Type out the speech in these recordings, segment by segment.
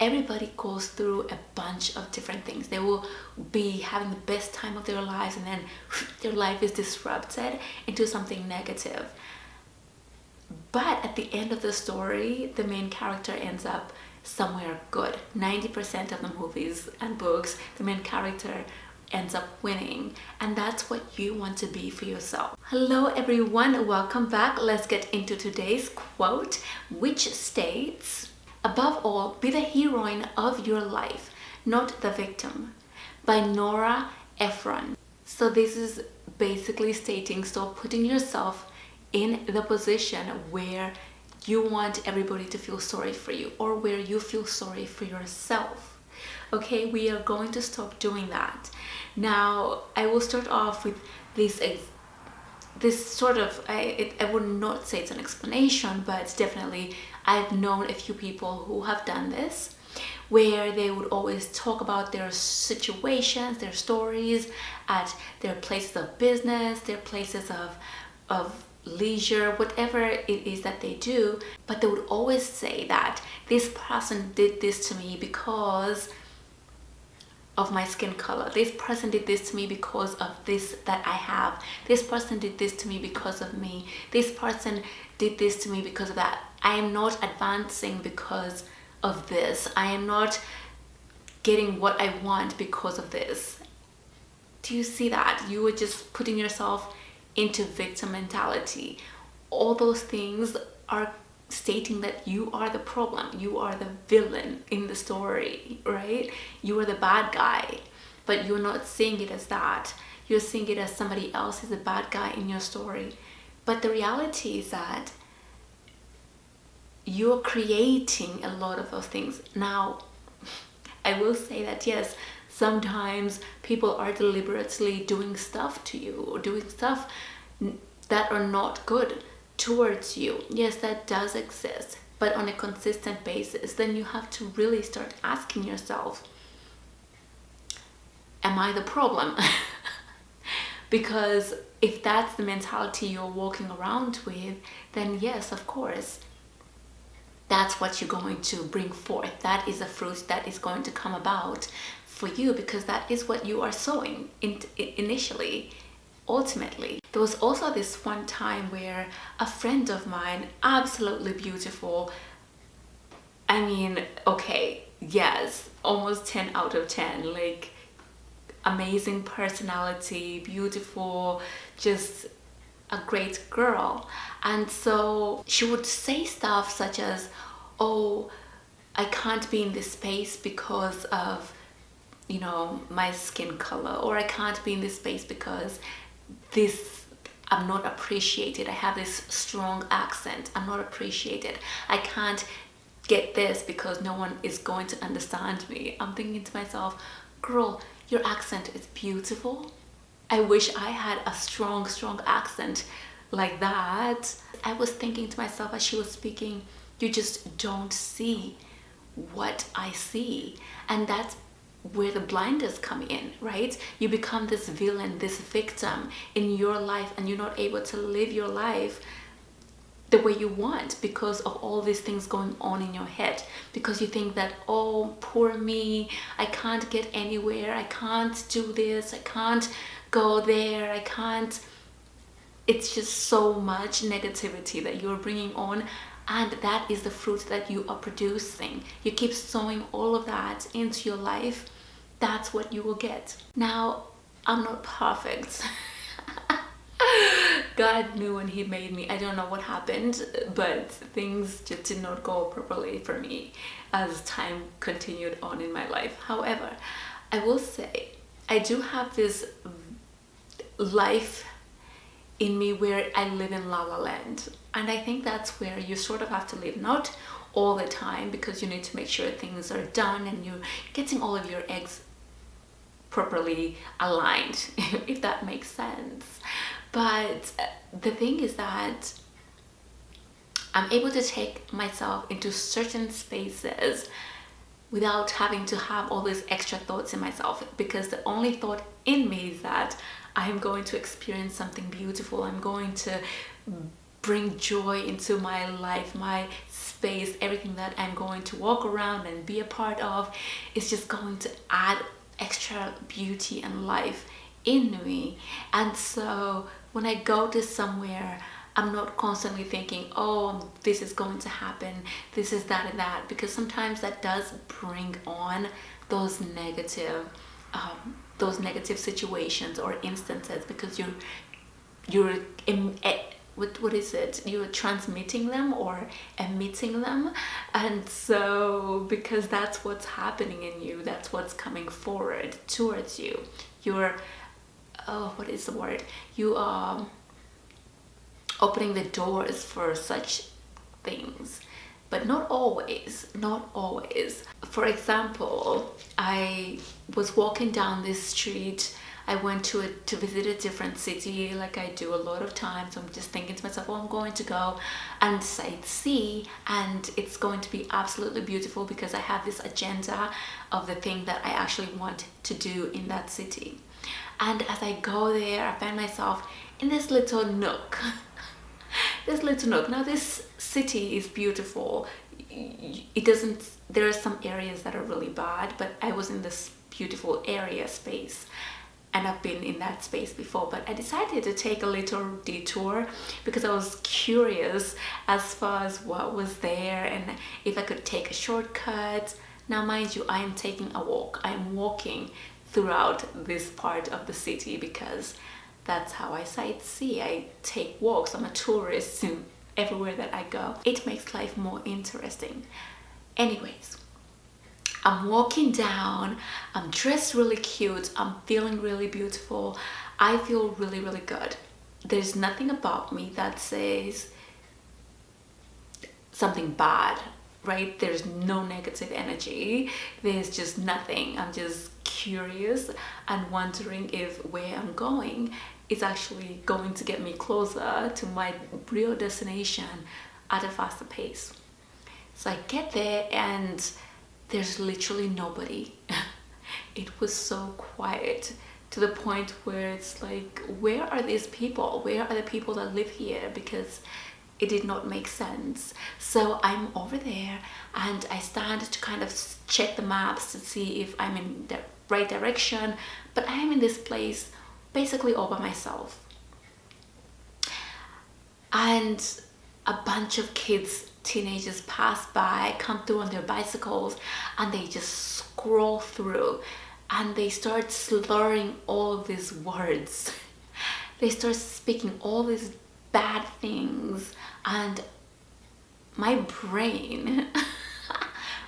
everybody goes through a bunch of different things. They will be having the best time of their lives, and then their life is disrupted into something negative. But at the end of the story, the main character ends up somewhere good. 90% of the movies and books, the main character ends up winning, and that's what you want to be for yourself. Hello everyone, welcome back. Let's get into today's quote, which states, "Above all, be the heroine of your life, not the victim," by Nora Ephron. So this is basically stating, stop putting yourself in the position where you want everybody to feel sorry for you, or where you feel sorry for yourself. Okay, we are going to stop doing that. Now, I will start off with this sort of, I would not say it's an explanation, but definitely I've known a few people who have done this, where they would always talk about their situations, their stories at their places of business, their places of leisure, whatever it is that they do, but they would always say that this person did this to me because of my skin color. This person did this to me because of this that I have. This person did this to me because of me. This person did this to me because of that. I am not advancing because of this. I am not getting what I want because of this. Do you see that? You are just putting yourself into victim mentality. All those things are stating that you are the problem, you are the villain in the story, right? You are the bad guy, but you're not seeing it as that. You're seeing it as somebody else is the bad guy in your story. But the reality is that you're creating a lot of those things. Now, I will say that yes, sometimes people are deliberately doing stuff to you, or doing stuff that are not good towards you. Yes, that does exist, but on a consistent basis. Then you have to really start asking yourself, am I the problem? Because if that's the mentality you're walking around with, then yes, of course, that's what you're going to bring forth. That is a fruit that is going to come about for you, because that is what you are sowing initially, ultimately. There was also this one time where a friend of mine, absolutely beautiful, I mean, okay, yes, almost 10 out of 10, like amazing personality, beautiful, just a great girl. And so she would say stuff such as, oh, I can't be in this space because of, you know, my skin color, or I can't be in this space because I'm not appreciated. I have this strong accent, I'm not appreciated. I can't get this because no one is going to understand me. I'm thinking to myself, girl, your accent is beautiful. I wish I had a strong accent like that. I was thinking to myself as she was speaking, you just don't see what I see. And that's where the blinders come in, right? You become this villain, this victim in your life, and you're not able to live your life the way you want because of all these things going on in your head, because you think that, oh, poor me, I can't get anywhere, I can't do this, I can't go there, I can't. It's just so much negativity that you're bringing on, and that is the fruit that you are producing. You keep sowing all of that into your life, that's what you will get. Now, I'm not perfect. God knew when he made me. I don't know what happened, but things just did not go properly for me as time continued on in my life. However, I will say I do have this life in me where I live in La La Land, and I think that's where you sort of have to live, not all the time, because you need to make sure things are done and you're getting all of your eggs properly aligned, if that makes sense. But the thing is that I'm able to take myself into certain spaces without having to have all these extra thoughts in myself, because the only thought in me is that I am going to experience something beautiful. I'm going to bring joy into my life, my space, everything that I'm going to walk around and be a part of is just going to add extra beauty and life in me. And so when I go to somewhere, I'm not constantly thinking, oh, this is going to happen, this is that and that, because sometimes that does bring on those negative situations or instances, because you're what is it, you're transmitting them or emitting them. And so because that's what's happening in you, that's what's coming forward towards you, you're what is the word, you are opening the doors for such things. But not always, not always. For example, I was walking down this street. I went to visit a different city, like I do a lot of times. So I'm just thinking to myself, oh, I'm going to go and sightsee, and it's going to be absolutely beautiful because I have this agenda of the thing that I actually want to do in that city. And as I go there, I find myself in this little nook. This little nook. Now this city is beautiful. It doesn't, there are some areas that are really bad, but I was in this beautiful area space, and I've been in that space before. But I decided to take a little detour because I was curious as far as what was there and if I could take a shortcut. Now mind you, I am taking a walk. I'm walking throughout this part of the city because that's how I sightsee. I take walks. I'm a tourist everywhere that I go. It makes life more interesting. Anyways, I'm walking down. I'm dressed really cute. I'm feeling really beautiful. I feel really, really good. There's nothing about me that says something bad, right? There's no negative energy. There's just nothing. I'm just curious and wondering if where I'm going is actually going to get me closer to my real destination at a faster pace. So I get there and there's literally nobody. It was so quiet to the point where it's like, where are these people? Where are the people that live here? Because it did not make sense. So I'm over there and I stand to kind of check the maps to see if I'm in the right direction, but I am in this place basically all by myself. And a bunch of kids, teenagers pass by, come through on their bicycles, and they just scroll through and they start slurring all of these words. They start speaking all these bad things, and my brain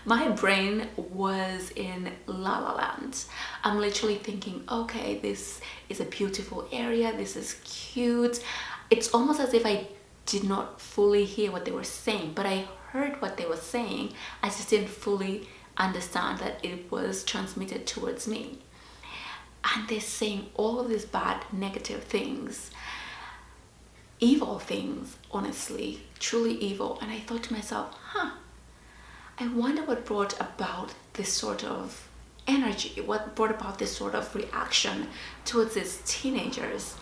my brain was in La La Land. I'm literally thinking, okay, this is a beautiful area, this is cute. It's almost as if I did not fully hear what they were saying, but I heard what they were saying. I just didn't fully understand that it was transmitted towards me. And they're saying all of these bad, negative things, evil things, honestly, truly evil. And I thought to myself, I wonder what brought about this sort of energy, what brought about this sort of reaction towards these teenagers.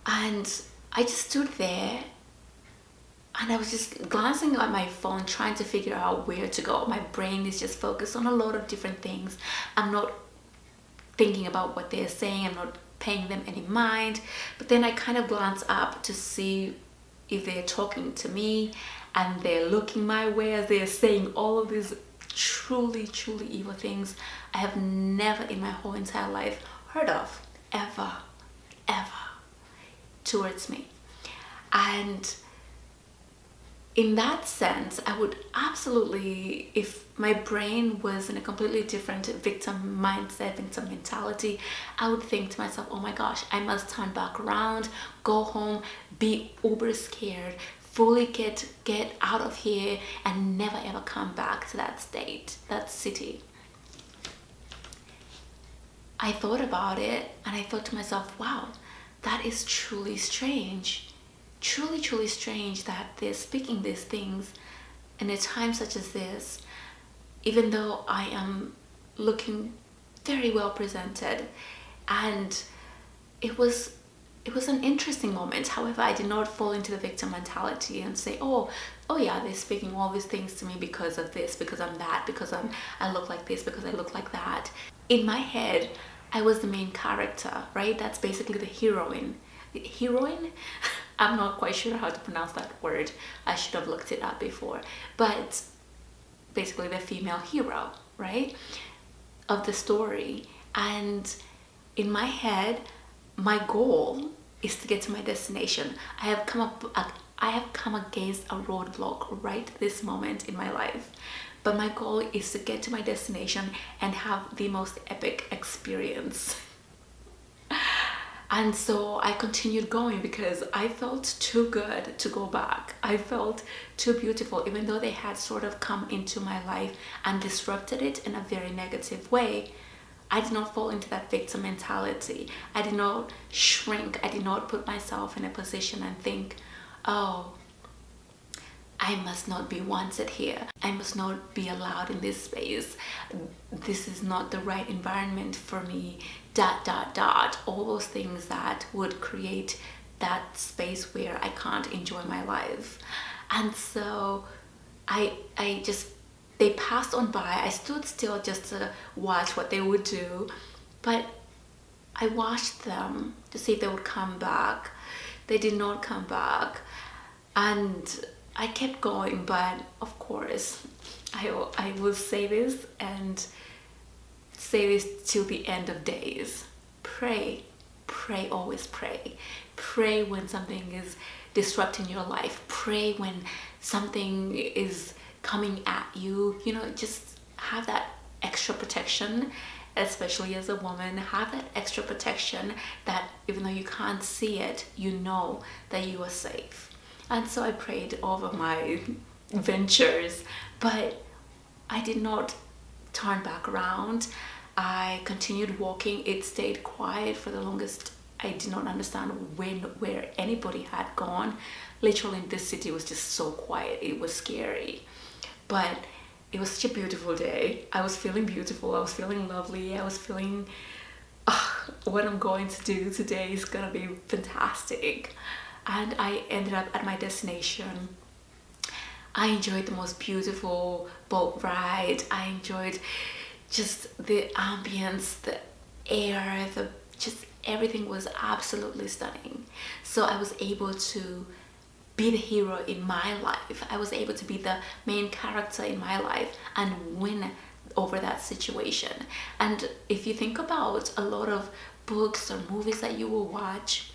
And I just stood there and I was just glancing at my phone, trying to figure out where to go. My brain is just focused on a lot of different things. I'm not thinking about what they're saying. I'm not paying them any mind. But then I kind of glance up to see if they're talking to me, and they're looking my way as they're saying all of these truly, truly evil things I have never in my whole entire life heard of, ever, towards me. And in that sense, I would absolutely, if my brain was in a completely different victim mindset, victim mentality, I would think to myself, oh my gosh, I must turn back around, go home, be uber scared, fully get out of here and never ever come back to that state, that city. I thought about it and I thought to myself, wow, that is truly strange. Truly, truly strange that they're speaking these things in a time such as this, even though I am looking very well presented. And it was it was an interesting moment. However, I did not fall into the victim mentality and say, oh yeah, they're speaking all these things to me because of this, because I'm that, because I look like this, because I look like that. In my head, I was the main character, right? That's basically the heroine. Heroine? I'm not quite sure how to pronounce that word. I should have looked it up before. But basically the female hero, right? Of the story. And in my head, my goal is to get to my destination. I have come against a roadblock right this moment in my life. But my goal is to get to my destination and have the most epic experience. And so I continued going because I felt too good to go back. I felt too beautiful, even though they had sort of come into my life and disrupted it in a very negative way. I did not fall into that victim mentality. I did not shrink. I did not put myself in a position and think, oh, I must not be wanted here. I must not be allowed in this space. This is not the right environment for me. ... All those things that would create that space where I can't enjoy my life. And so I just, they passed on by. I stood still just to watch what they would do. But I watched them to see if they would come back. They did not come back. And I kept going, but of course, I will say this and say this till the end of days. Pray, pray, always pray. Pray when something is disrupting your life. Pray when something is coming at you. You know, just have that extra protection, especially as a woman. Have that extra protection that even though you can't see it, you know that you are safe. And so I prayed over my ventures, but I did not turn back around. I continued walking. It stayed quiet for the longest. I did not understand where anybody had gone. Literally, this city was just so quiet. It was scary. But it was such a beautiful day. I was feeling beautiful. I was feeling lovely. I was feeling, what I'm going to do today is gonna be fantastic. And I ended up at my destination. I enjoyed the most beautiful boat ride. I enjoyed just the ambience, the air, just everything was absolutely stunning. So I was able to be the hero in my life. I was able to be the main character in my life and win over that situation. And if you think about a lot of books or movies that you will watch,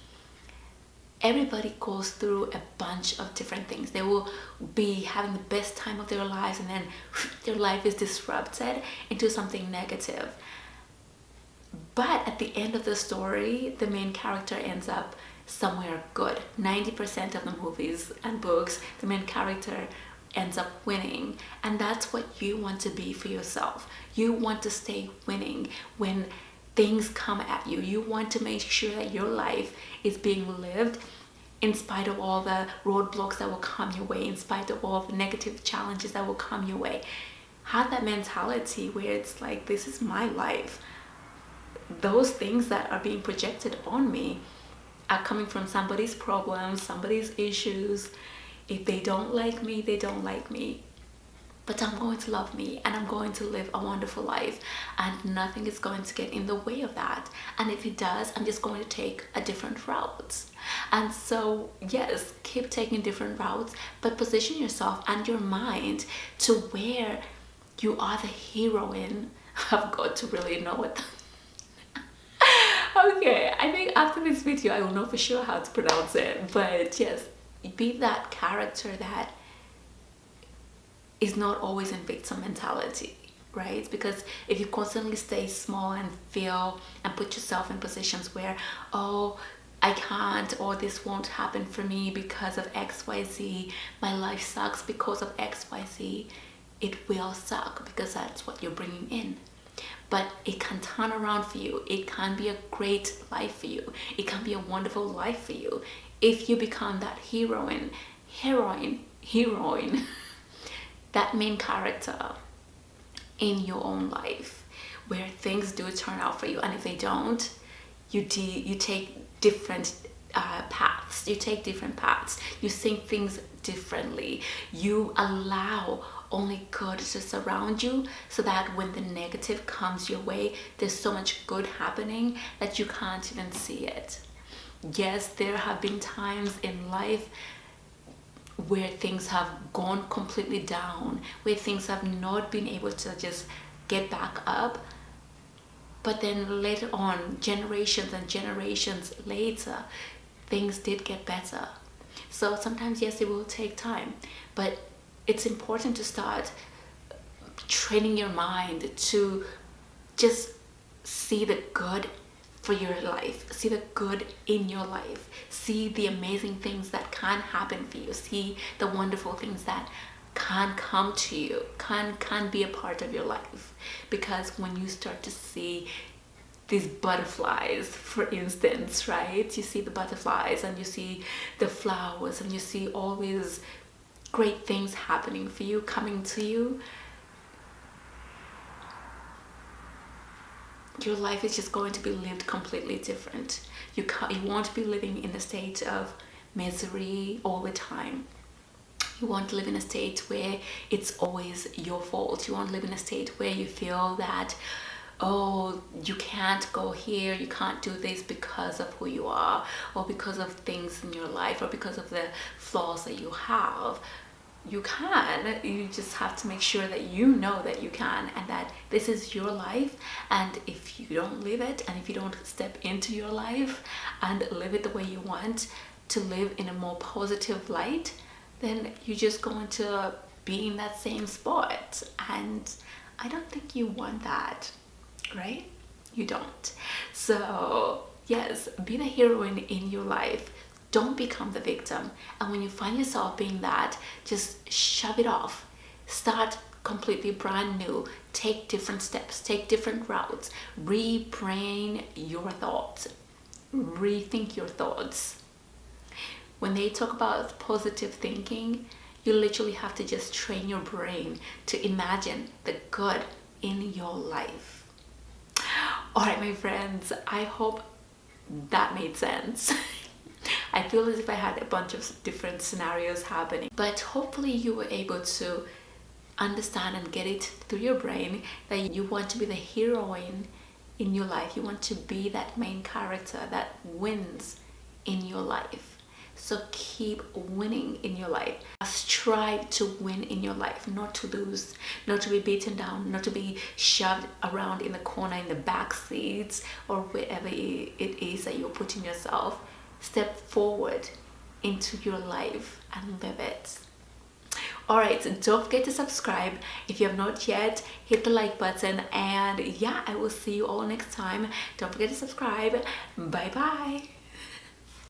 everybody goes through a bunch of different things. They will be having the best time of their lives and then their life is disrupted into something negative. But at the end of the story, the main character ends up somewhere good. 90% of the movies and books, the main character ends up winning. And that's what you want to be for yourself. You want to stay winning when things come at you. You want to make sure that your life is being lived in spite of all the roadblocks that will come your way, in spite of all the negative challenges that will come your way. Have that mentality where it's like, this is my life. Those things that are being projected on me are coming from somebody's problems, somebody's issues. If they don't like me, they don't like me. But I'm going to love me and I'm going to live a wonderful life, and nothing is going to get in the way of that. And if it does, I'm just going to take a different route. And so yes, keep taking different routes, but position yourself and your mind to where you are the heroine. I've got to really know what okay, I think after this video I will know for sure how to pronounce it. But yes, be that character that is not always in victim mentality, right? Because if you constantly stay small and feel and put yourself in positions where, oh, I can't, or this won't happen for me because of XYZ, my life sucks because of XYZ, it will suck because that's what you're bringing in. But it can turn around for you. It can be a great life for you. It can be a wonderful life for you if you become that heroine, that main character in your own life, where things do turn out for you. And if they don't, you take different paths. You take different paths. You think things differently. You allow only good to surround you, so that when the negative comes your way, there's so much good happening that you can't even see it. Yes, there have been times in life where things have gone completely down, where things have not been able to just get back up. But then later on, generations and generations later, things did get better. So sometimes, yes, it will take time, but it's important to start training your mind to just see the good for your life, see the good in your life, see the amazing things that can happen for you, see the wonderful things that can come to you, can be a part of your life. Because when you start to see these butterflies, for instance, right, you see the butterflies and you see the flowers and you see all these great things happening for you, coming to you, your life is just going to be lived completely different. You won't be living in a state of misery all the time. You won't live in a state where it's always your fault. You won't live in a state where you feel that, oh, you can't go here, you can't do this because of who you are, or because of things in your life, or because of the flaws that you have. You can. You just have to make sure that you know that you can, and that this is your life. And if you don't live it, and if you don't step into your life and live it the way you want to live in a more positive light, then you're just going to be in that same spot. And I don't think you want that, right? You don't. So yes, be the heroine in your life. Don't become the victim. And when you find yourself being that, just shove it off. Start completely brand new. Take different steps, take different routes. Rebrain your thoughts. Rethink your thoughts. When they talk about positive thinking, you literally have to just train your brain to imagine the good in your life. All right, my friends, I hope that made sense. I feel as if I had a bunch of different scenarios happening, but hopefully you were able to understand and get it through your brain that you want to be the heroine in your life. You want to be that main character that wins in your life. So keep winning in your life. Strive to win in your life, not to lose, not to be beaten down, not to be shoved around in the corner, in the back seats, or wherever it is that you're putting yourself. Step forward into your life and live it. All right, so don't forget to subscribe if you have not yet. Hit the like button, and yeah, I will see you all next time. Don't forget to subscribe. Bye bye.